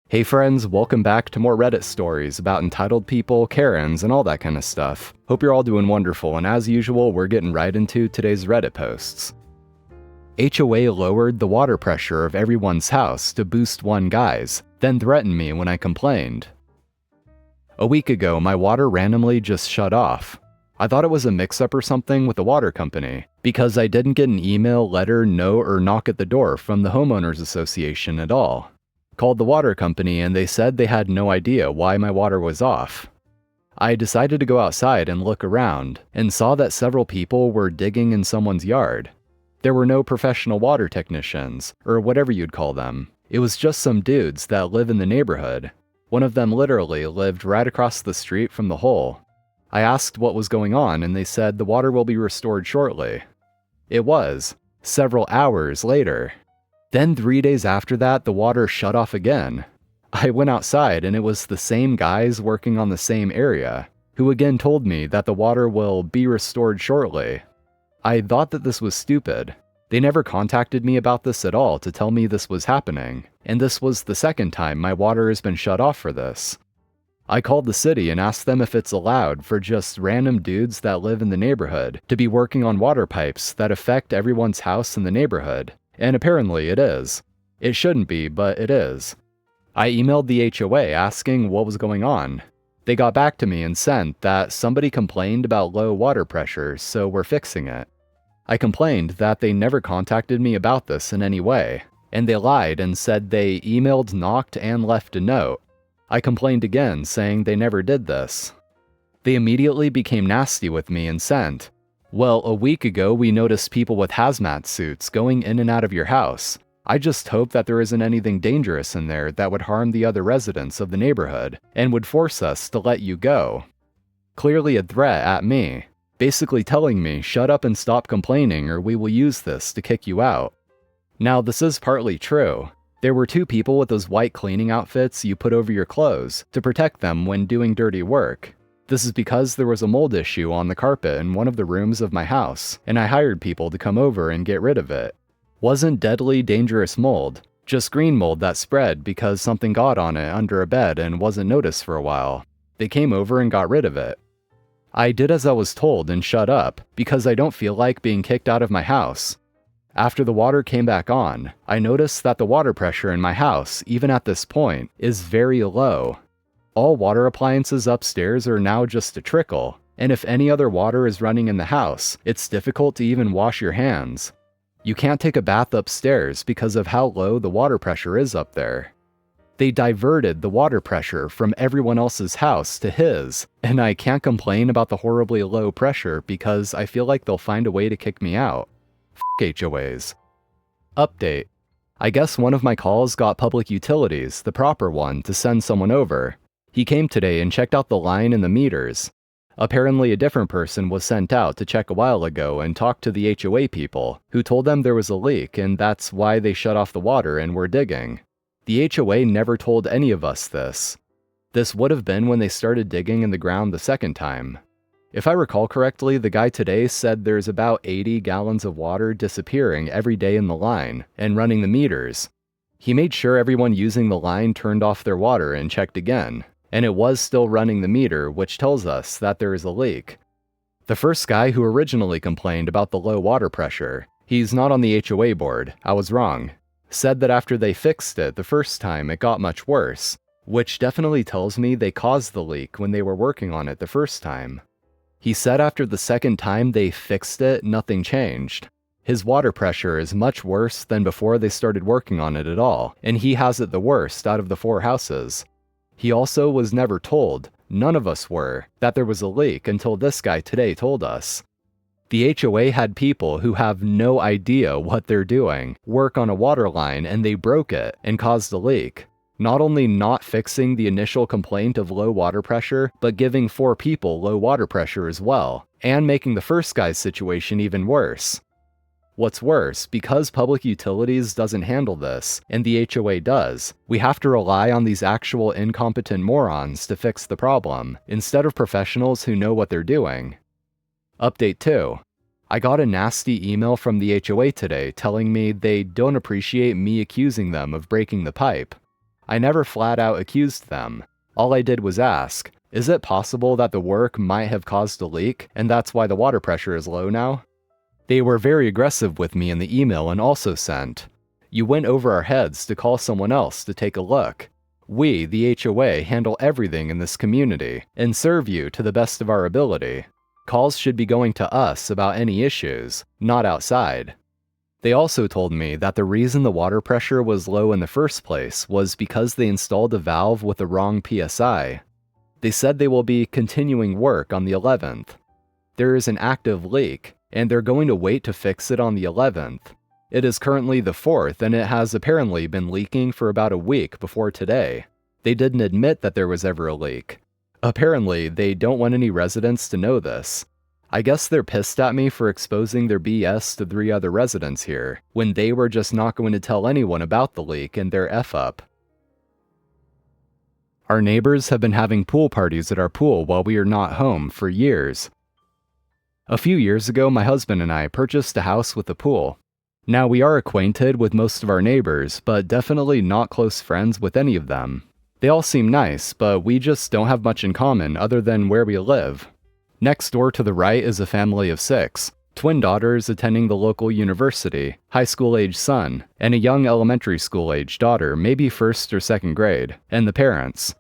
Hey friends, welcome back to more Reddit stories about entitled people, Karens, and all that kind of stuff. Hope you're all doing wonderful, and as usual, we're getting right into today's Reddit posts. HOA lowered the water pressure of everyone's house to boost one guy's, then threatened me when I complained. A week ago, my water randomly just shut off. I thought it was a mix-up or something with the water company, because I didn't get an email, letter, note, or knock at the door from the homeowners association at all. Called the water company and they said they had no idea why my water was off. I decided to go outside and look around, and saw that several people were digging in someone's yard. There were no professional water technicians, or whatever you'd call them. It was just some dudes that live in the neighborhood. One of them literally lived right across the street from the hole. I asked what was going on and they said the water will be restored shortly. It was, several hours later. Then 3 days after that, the water shut off again. I went outside and it was the same guys working on the same area, who again told me that the water will be restored shortly. I thought that this was stupid. They never contacted me about this at all to tell me this was happening, and this was the second time my water has been shut off for this. I called the city and asked them if it's allowed for just random dudes that live in the neighborhood to be working on water pipes that affect everyone's house in the neighborhood. And apparently it is. It shouldn't be, but it is. I emailed the HOA asking what was going on. They got back to me and sent that somebody complained about low water pressure, so we're fixing it. I complained that they never contacted me about this in any way, and they lied and said they emailed, knocked, and left a note. I complained again, saying they never did this. They immediately became nasty with me and sent, "Well, a week ago we noticed people with hazmat suits going in and out of your house. I just hope that there isn't anything dangerous in there that would harm the other residents of the neighborhood and would force us to let you go." Clearly a threat at me, basically telling me shut up and stop complaining or we will use this to kick you out. Now this is partly true. There were two people with those white cleaning outfits you put over your clothes to protect them when doing dirty work. This is because there was a mold issue on the carpet in one of the rooms of my house, and I hired people to come over and get rid of it. Wasn't deadly dangerous mold, just green mold that spread because something got on it under a bed and wasn't noticed for a while. They came over and got rid of it. I did as I was told and shut up, because I don't feel like being kicked out of my house. After the water came back on, I noticed that the water pressure in my house, even at this point, is very low. All water appliances upstairs are now just a trickle, and if any other water is running in the house, it's difficult to even wash your hands. You can't take a bath upstairs because of how low the water pressure is up there. They diverted the water pressure from everyone else's house to his, and I can't complain about the horribly low pressure because I feel like they'll find a way to kick me out. F*** HOAs. Update. I guess one of my calls got Public Utilities, the proper one, to send someone over. He came today and checked out the line and the meters. Apparently a different person was sent out to check a while ago and talk to the HOA people, who told them there was a leak and that's why they shut off the water and were digging. The HOA never told any of us this. This would have been when they started digging in the ground the second time. If I recall correctly, the guy today said there's about 80 gallons of water disappearing every day in the line and running the meters. He made sure everyone using the line turned off their water and checked again. And it was still running the meter, which tells us that there is a leak. The first guy who originally complained about the low water pressure, he's not on the HOA board, I was wrong, said that after they fixed it the first time it got much worse, which definitely tells me they caused the leak when they were working on it the first time. He said after the second time they fixed it, nothing changed. His water pressure is much worse than before they started working on it at all, and he has it the worst out of the 4 houses. He also was never told, none of us were, that there was a leak until this guy today told us. The HOA had people who have no idea what they're doing work on a water line and they broke it and caused a leak. Not only not fixing the initial complaint of low water pressure, but giving 4 people low water pressure as well, and making the first guy's situation even worse. What's worse, because Public Utilities doesn't handle this, and the HOA does, we have to rely on these actual incompetent morons to fix the problem, instead of professionals who know what they're doing. Update 2. I got a nasty email from the HOA today telling me they don't appreciate me accusing them of breaking the pipe. I never flat out accused them. All I did was ask, is it possible that the work might have caused a leak and that's why the water pressure is low now? They were very aggressive with me in the email and also sent, you went over our heads to call someone else to take a look. We, the HOA, handle everything in this community and serve you to the best of our ability. Calls should be going to us about any issues, not outside. They also told me that the reason the water pressure was low in the first place was because they installed a valve with the wrong PSI. They said they will be continuing work on the 11th. There is an active leak, and they're going to wait to fix it on the 11th. It is currently the 4th, and it has apparently been leaking for about a week before today. They didn't admit that there was ever a leak. Apparently, they don't want any residents to know this. I guess they're pissed at me for exposing their BS to 3 other residents here, when they were just not going to tell anyone about the leak and their F-up. Our neighbors have been having pool parties at our pool while we are not home for years. A few years ago, my husband and I purchased a house with a pool. Now we are acquainted with most of our neighbors, but definitely not close friends with any of them. They all seem nice, but we just don't have much in common other than where we live. Next door to the right is a family of 6, twin daughters attending the local university, high school-age son, and a young elementary school-age daughter, maybe 1st or 2nd grade, and the parents.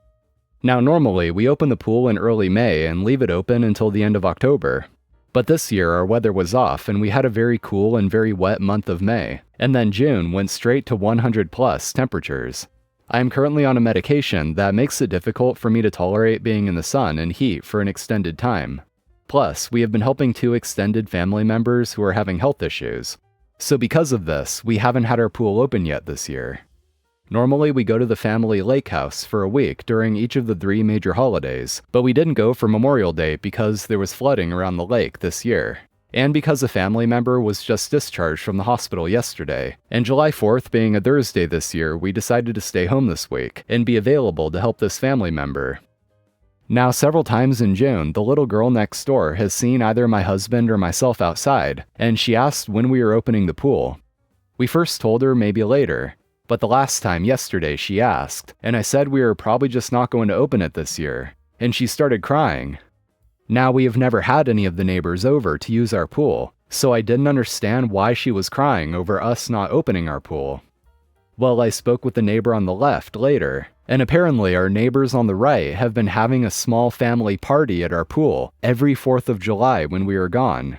Now normally we open the pool in early May and leave it open until the end of October. But this year our weather was off and we had a very cool and very wet month of May, and then June went straight to 100+ temperatures. I am currently on a medication that makes it difficult for me to tolerate being in the sun and heat for an extended time. Plus, we have been helping 2 extended family members who are having health issues. So because of this, we haven't had our pool open yet this year. Normally we go to the family lake house for a week during each of the 3 major holidays, but we didn't go for Memorial Day because there was flooding around the lake this year. And because a family member was just discharged from the hospital yesterday, and July 4th being a Thursday this year, we decided to stay home this week and be available to help this family member. Now, several times in June, the little girl next door has seen either my husband or myself outside, and she asked when we were opening the pool. We first told her maybe later, but the last time yesterday she asked, and I said we were probably just not going to open it this year, and she started crying. Now, we have never had any of the neighbors over to use our pool, so I didn't understand why she was crying over us not opening our pool. Well, I spoke with the neighbor on the left later, and apparently our neighbors on the right have been having a small family party at our pool every 4th of July when we are gone.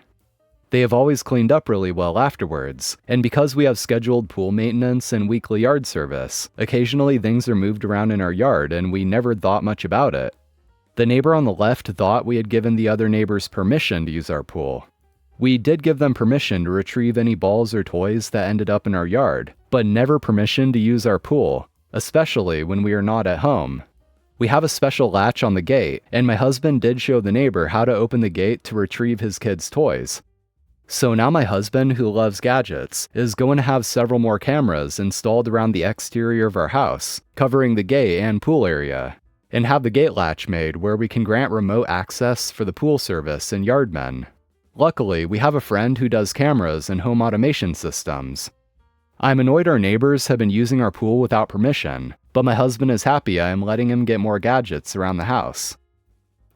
They have always cleaned up really well afterwards, and because we have scheduled pool maintenance and weekly yard service, occasionally things are moved around in our yard and we never thought much about it. The neighbor on the left thought we had given the other neighbors permission to use our pool. We did give them permission to retrieve any balls or toys that ended up in our yard, but never permission to use our pool, especially when we are not at home. We have a special latch on the gate, and my husband did show the neighbor how to open the gate to retrieve his kids' toys. So now my husband, who loves gadgets, is going to have several more cameras installed around the exterior of our house, covering the gate and pool area, and have the gate latch made where we can grant remote access for the pool service and yardmen. Luckily, we have a friend who does cameras and home automation systems. I'm annoyed our neighbors have been using our pool without permission, but my husband is happy I am letting him get more gadgets around the house.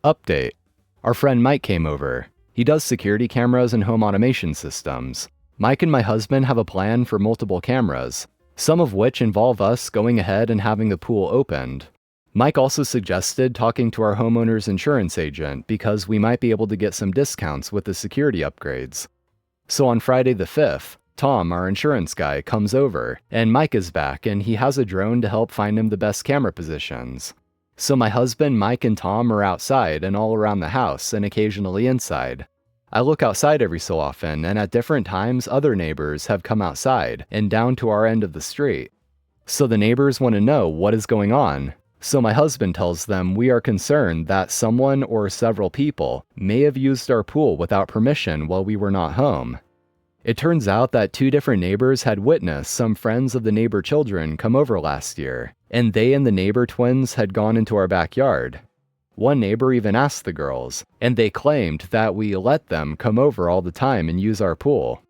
Update. Our friend Mike came over. He does security cameras and home automation systems. Mike and my husband have a plan for multiple cameras, some of which involve us going ahead and having the pool opened. Mike also suggested talking to our homeowner's insurance agent because we might be able to get some discounts with the security upgrades. So on Friday the 5th, Tom, our insurance guy, comes over, and Mike is back and he has a drone to help find him the best camera positions. So my husband, Mike, and Tom are outside and all around the house and occasionally inside. I look outside every so often, and at different times other neighbors have come outside and down to our end of the street. So the neighbors want to know what is going on. So my husband tells them we are concerned that someone or several people may have used our pool without permission while we were not home. It turns out that 2 different neighbors had witnessed some friends of the neighbor children come over last year, and they and the neighbor twins had gone into our backyard. One neighbor even asked the girls, and they claimed that we let them come over all the time and use our pool.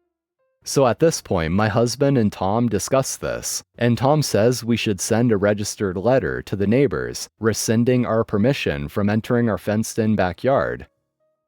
So at this point, my husband and Tom discuss this, and Tom says we should send a registered letter to the neighbors, rescinding our permission from entering our fenced-in backyard.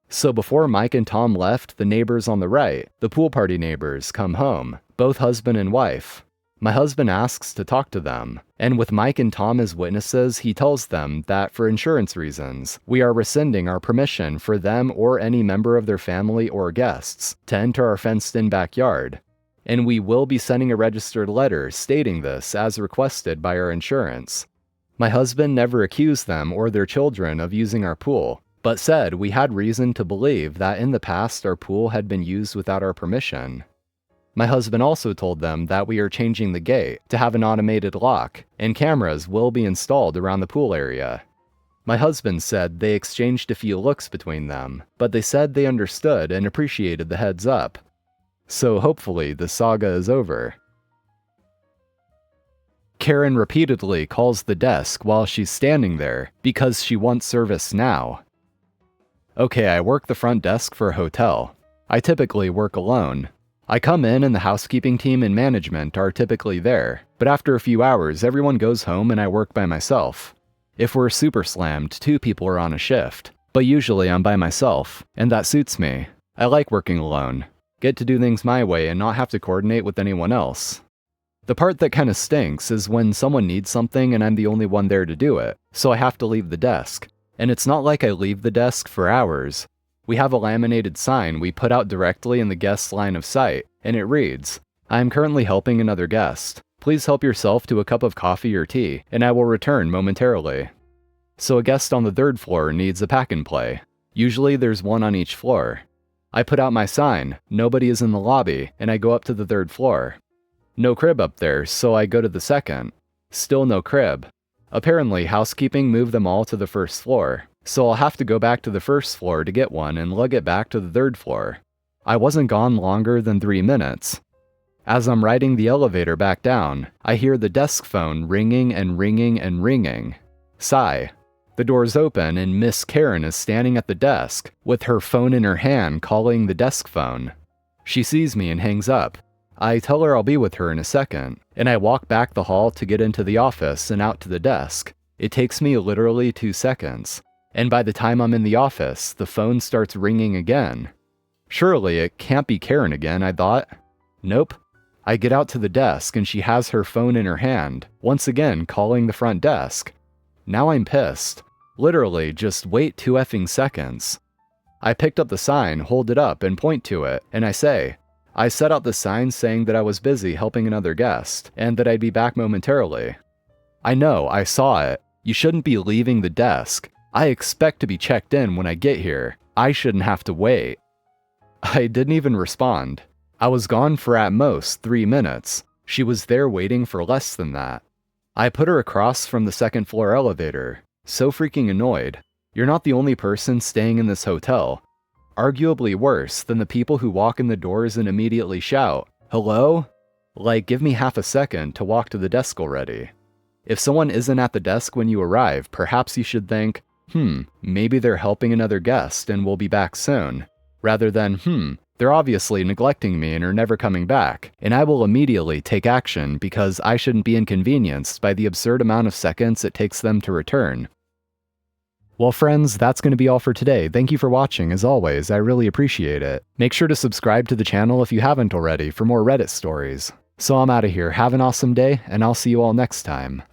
So before Mike and Tom left, the neighbors on the right, the pool party neighbors, come home, both husband and wife. My husband asks to talk to them, and with Mike and Tom as witnesses, he tells them that for insurance reasons, we are rescinding our permission for them or any member of their family or guests to enter our fenced-in backyard, and we will be sending a registered letter stating this as requested by our insurance. My husband never accused them or their children of using our pool, but said we had reason to believe that in the past our pool had been used without our permission. My husband also told them that we are changing the gate to have an automated lock, and cameras will be installed around the pool area. My husband said they exchanged a few looks between them, but they said they understood and appreciated the heads up. So hopefully the saga is over. Karen repeatedly calls the desk while she's standing there because she wants service now. Okay, I work the front desk for a hotel. I typically work alone. I come in and the housekeeping team and management are typically there, but after a few hours, everyone goes home and I work by myself. If we're super slammed, 2 people are on a shift, but usually I'm by myself, and that suits me. I like working alone. Get to do things my way and not have to coordinate with anyone else. The part that kinda stinks is when someone needs something and I'm the only one there to do it, so I have to leave the desk. And it's not like I leave the desk for hours. We have a laminated sign we put out directly in the guest's line of sight, and it reads, "I am currently helping another guest. Please help yourself to a cup of coffee or tea, and I will return momentarily." So a guest on the 3rd floor needs a pack and play. Usually there's one on each floor. I put out my sign, nobody is in the lobby, and I go up to the 3rd floor. No crib up there, so I go to the 2nd. Still no crib. Apparently housekeeping moved them all to the 1st floor. So I'll have to go back to the 1st floor to get one and lug it back to the 3rd floor. I wasn't gone longer than 3 minutes. As I'm riding the elevator back down, I hear the desk phone ringing and ringing and ringing. Sigh. The door's open and Miss Karen is standing at the desk, with her phone in her hand calling the desk phone. She sees me and hangs up. I tell her I'll be with her in a second, and I walk back the hall to get into the office and out to the desk. It takes me literally 2 seconds. And by the time I'm in the office, the phone starts ringing again. Surely it can't be Karen again, I thought. Nope. I get out to the desk and she has her phone in her hand, once again calling the front desk. Now I'm pissed. Literally, just wait 2 effing seconds. I picked up the sign, hold it up, and point to it, and I say, I set out the sign saying that I was busy helping another guest, and that I'd be back momentarily. I know, I saw it. You shouldn't be leaving the desk. I expect to be checked in when I get here. I shouldn't have to wait. I didn't even respond. I was gone for at most 3 minutes. She was there waiting for less than that. I put her across from the 2nd floor elevator. So freaking annoyed. You're not the only person staying in this hotel. Arguably worse than the people who walk in the doors and immediately shout, "Hello?" Like, give me half a second to walk to the desk already. If someone isn't at the desk when you arrive, perhaps you should think, maybe they're helping another guest and will be back soon, rather than, they're obviously neglecting me and are never coming back, and I will immediately take action because I shouldn't be inconvenienced by the absurd amount of seconds it takes them to return. Well friends, that's going to be all for today. Thank you for watching. As always, I really appreciate it. Make sure to subscribe to the channel if you haven't already for more Reddit stories. So I'm out of here. Have an awesome day, and I'll see you all next time.